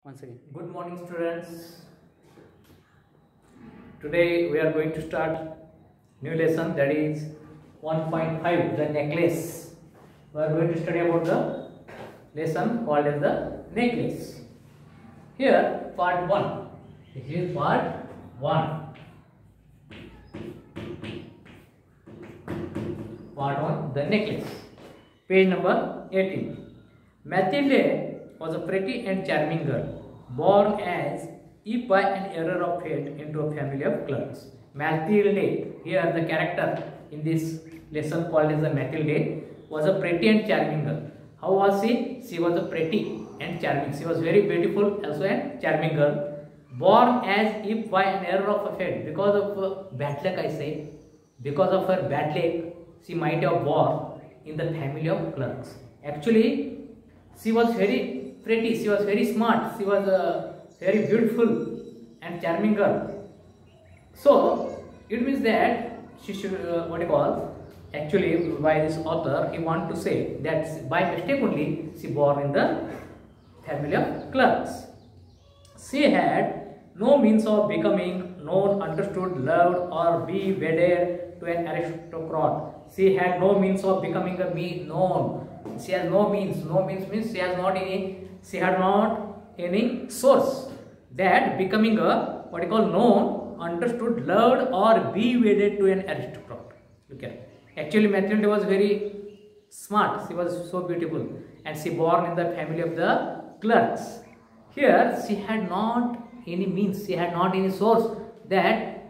Once again. Good morning, students. Today we are going to start new lesson, that is 1.5, the necklace. We are going to study about the lesson called as the necklace. Here part 1. This is part 1. Part 1, the necklace. Page number 18. Mathilde was a pretty and charming girl, born as if by an error of fate into a family of clerks. Mathilde, here the character in this lesson called as the Mathilde, was a pretty and charming girl. How was she? She was a pretty and charming. She was very beautiful, also a charming girl, born as if by an error of fate. Because of bad luck, I say, because of her bad luck, she might have born in the family of clerks. Actually, she was very pretty, she was very smart, she was a very beautiful and charming girl. So it means that she should, actually by this author, he want to say that by mistake only she born in the family of clerks. She had no means of becoming known, understood, loved, or be wedded to an aristocrat. She had no means of becoming known. She has no means. No means means she has not any. She had not any source that becoming a known, understood, loved, or be wedded to an aristocrat. Look at it. Actually, Mathilde was very smart. She was so beautiful, and she born in the family of the clerks. Here, she had not any means. She had not any source that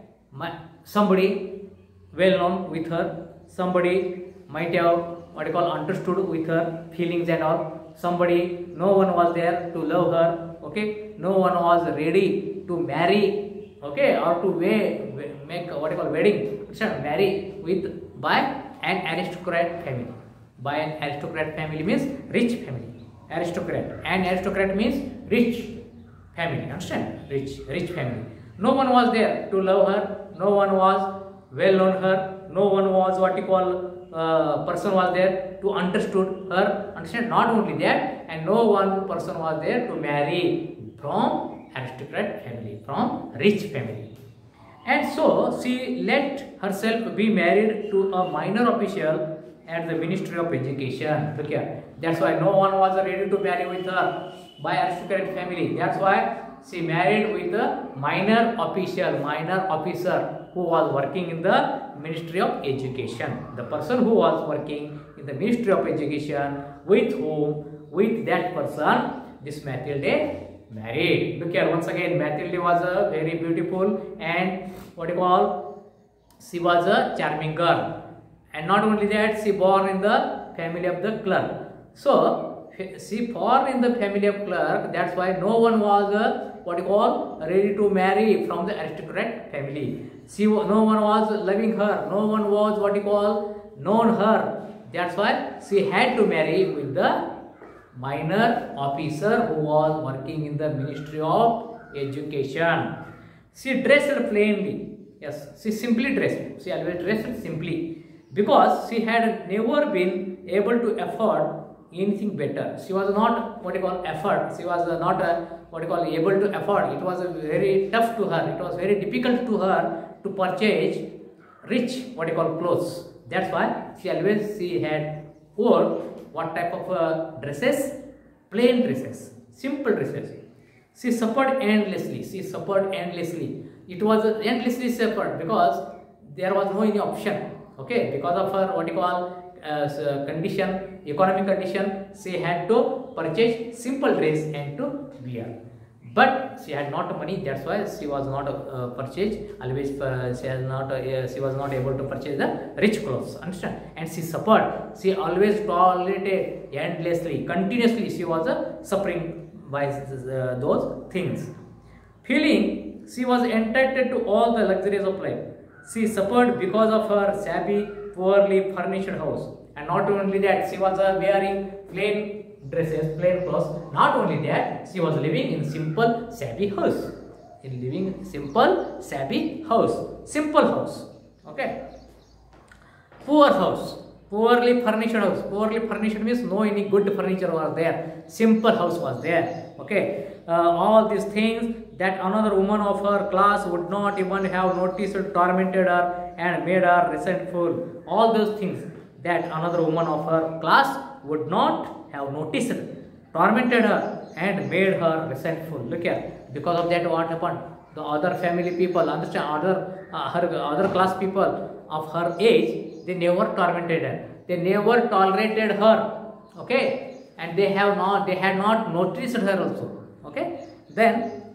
somebody well known with her, somebody might have understood with her feelings and all. Somebody, no one was there to love her, okay, no one was ready to marry, okay, or to make wedding, marry with by an aristocrat family. By an aristocrat family means rich family. Aristocrat, an aristocrat means rich family, understand? Rich family. No one was there to love her, no one was well known her, no one was person was there to understood her, understand? Not only that, and no one person was there to marry from aristocrat family, from rich family. And so she let herself be married to a minor official at the Ministry of Education. Look here, that's why no one was ready to marry with her by aristocrat family. That's why she married with a minor officer who was working in the Ministry of Education. The person who was working in the Ministry of Education, with that person, this Mathilde married. Look here, once again, Mathilde was a very beautiful and she was a charming girl. And not only that, she born in the family of the clerk. So she born in the family of clerk. That's why no one was ready to marry from the aristocrat family. No one was loving her. No one was known her. That's why she had to marry with the minor officer who was working in the Ministry of Education. She dressed plainly. Yes, she simply dressed. She always dressed simply because she had never been able to afford anything better. She was not afford. She was not able to afford. It was very tough to her. It was very difficult to her to purchase rich clothes. That's why she had wore what type of dresses? Plain dresses, simple dresses. She suffered endlessly. It was endlessly suffered because there was no any option. Okay, because of her condition, economic condition, she had to purchase simple dress and to wear. But she had not money. That's why she was not purchased. Always she was not able to purchase the rich clothes. Understand? And she suffered. She always tolerated endlessly, continuously. She was suffering by those things. Feeling she was entitled to all the luxuries of life. She suffered because of her shabby, poorly furnished house. And not only that, she was wearing plain dresses, plain clothes. Not only that, she was living in simple, shabby house. Simple house. Okay. Poor house. Poorly furnished house. Poorly furnished means no any good furniture was there. Simple house was there. Okay. all these things that another woman of her class would not even have noticed, tormented her and made her resentful. All those things that another woman of her class would not have noticed, tormented her and made her resentful. Look here, because of that what happened? The other family people, understand, other class people of her age, they never tormented her, they never tolerated her, okay, and they had not noticed her also, okay. Then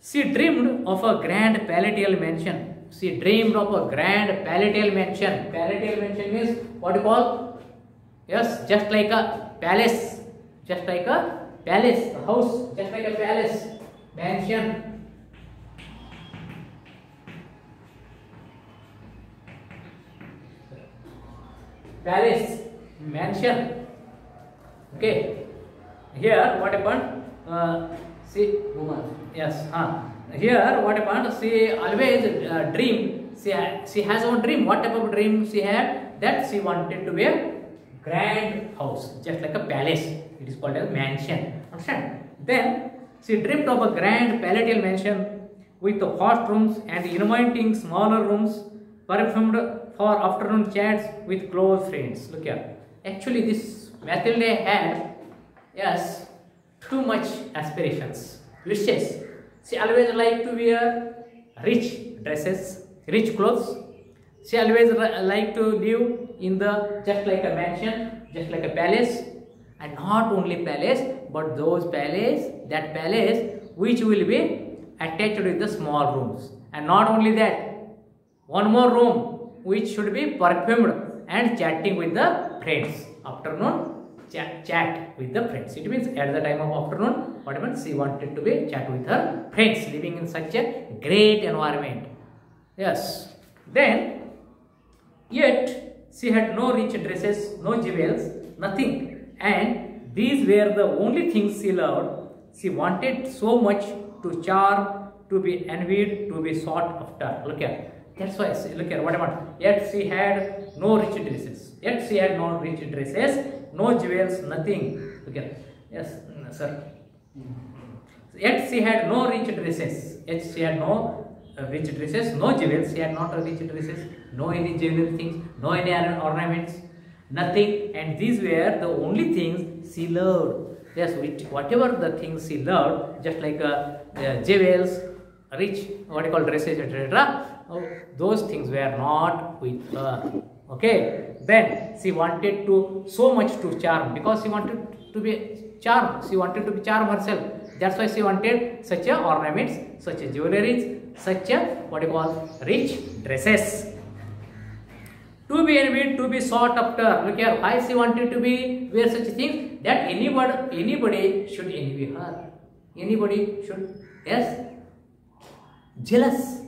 she dreamed of a grand palatial mansion. She dreamed of a grand palatial mansion. Palatial mansion means what you call? Yes, just like a palace, just like a palace, a house, just like a palace, mansion. Palace, mansion. Okay. Here, what happened? See, woman. Yes. Here, what happened? She always dream. She has one dream. What type of dream she had? That she wanted to be a grand house, just like a palace. It is called a mansion. Understand? Then she dreamed of a grand palatial mansion with the vast rooms and inviting smaller rooms, perfumed for afternoon chats with close friends. Look here. Actually, this Mathilde had, yes, too much aspirations, wishes. She always liked to wear rich dresses, rich clothes. She always liked to live in the just like a mansion, just like a palace, and not only palace, but those that palace which will be attached with the small rooms, and not only that, one more room which should be perfumed and chatting with the friends. Afternoon chat with the friends. It means at the time of afternoon, what happens? She wanted to be chat with her friends, living in such a great environment. Yes. Then, yet she had no rich dresses, no jewels, nothing. And these were the only things she loved. She wanted so much to charm, to be envied, to be sought after. Look here. That's why, look here, what happened? Yet she had no rich dresses. Yet she had no rich dresses, no jewels, nothing. Look here. Yes, sir. Yet she had no rich dresses. Yet she had no rich dresses, no jewels. She had not rich dresses, no any jewelry things, no any ornaments, nothing. And these were the only things she loved. Yes, whatever the things she loved, just like jewels, rich, what you call dresses, etc. Those things were not with her. Okay. Then she wanted to so much to charm, because she wanted to be charmed. She wanted to be charm herself. That's why she wanted such a ornaments, such a jewelries, such a what you call rich dresses. To be envied, to be sought after. Look here, why she wanted to be wear such things? That anybody should envy her. Anybody should, yes, jealous.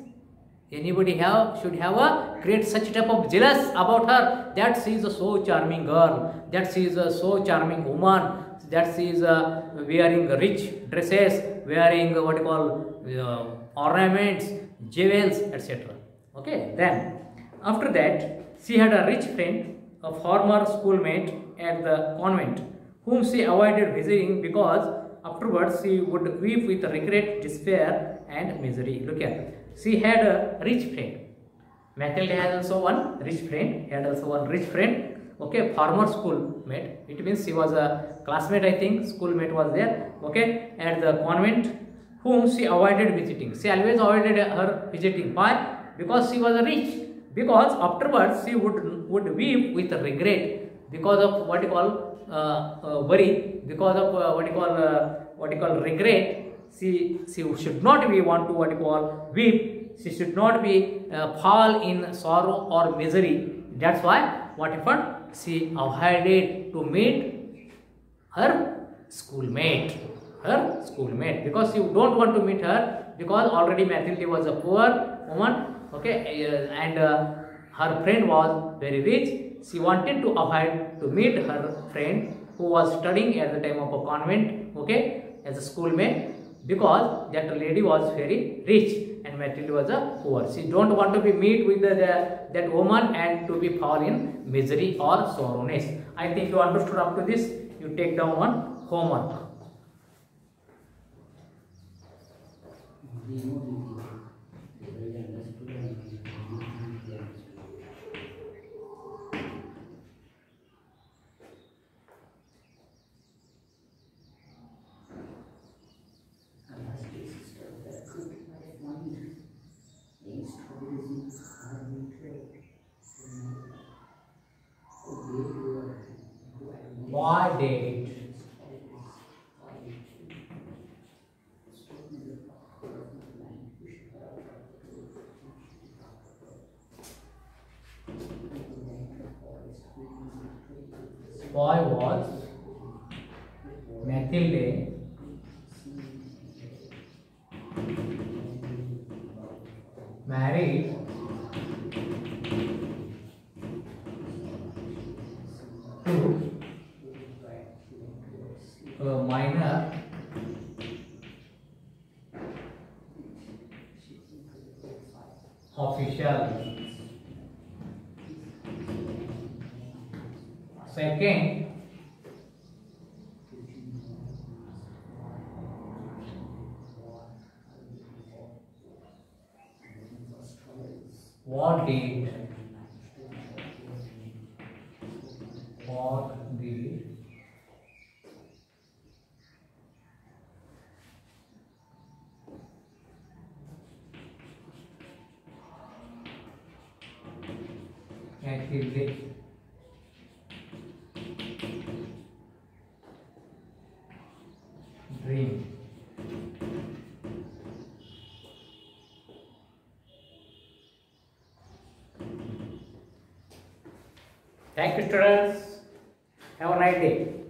Anybody should have a create such type of jealous about her, that she is a so charming girl, that she is a so charming woman, that she is wearing rich dresses, wearing what you call ornaments, jewels, etc. Okay. Then after that, she had a rich friend, a former schoolmate at the convent, whom she avoided visiting because afterwards she would weep with regret, despair, and misery. Look here. She had a rich friend. Mathilde has also one rich friend. Had also one rich friend. Okay, former schoolmate. It means she was a classmate, I think. Schoolmate was there. Okay, at the convent, whom she avoided visiting. She always avoided her visiting. Why? Because she was rich. Because afterwards she would weep with regret, because of what you call worry, because of what you call regret. She should not be want to what you call weep. She should not be fall in sorrow or misery. That's why what happened? She avoided to meet her schoolmate. Because she don't want to meet her, because already Mathilde was a poor woman. Okay, and her friend was very rich. She wanted to avoid to meet her friend who was studying at the time of a convent. Okay, as a schoolmate. Because that lady was very rich and Mathilde was a poor. She don't want to be meet with that woman and to be fall in misery or sorrowness. I think you understood up to this. You take down one homework. What date? Boy was Mathilde married to a minor official. Second, what did Mathilde dream? Thank you, students. Have a nice day.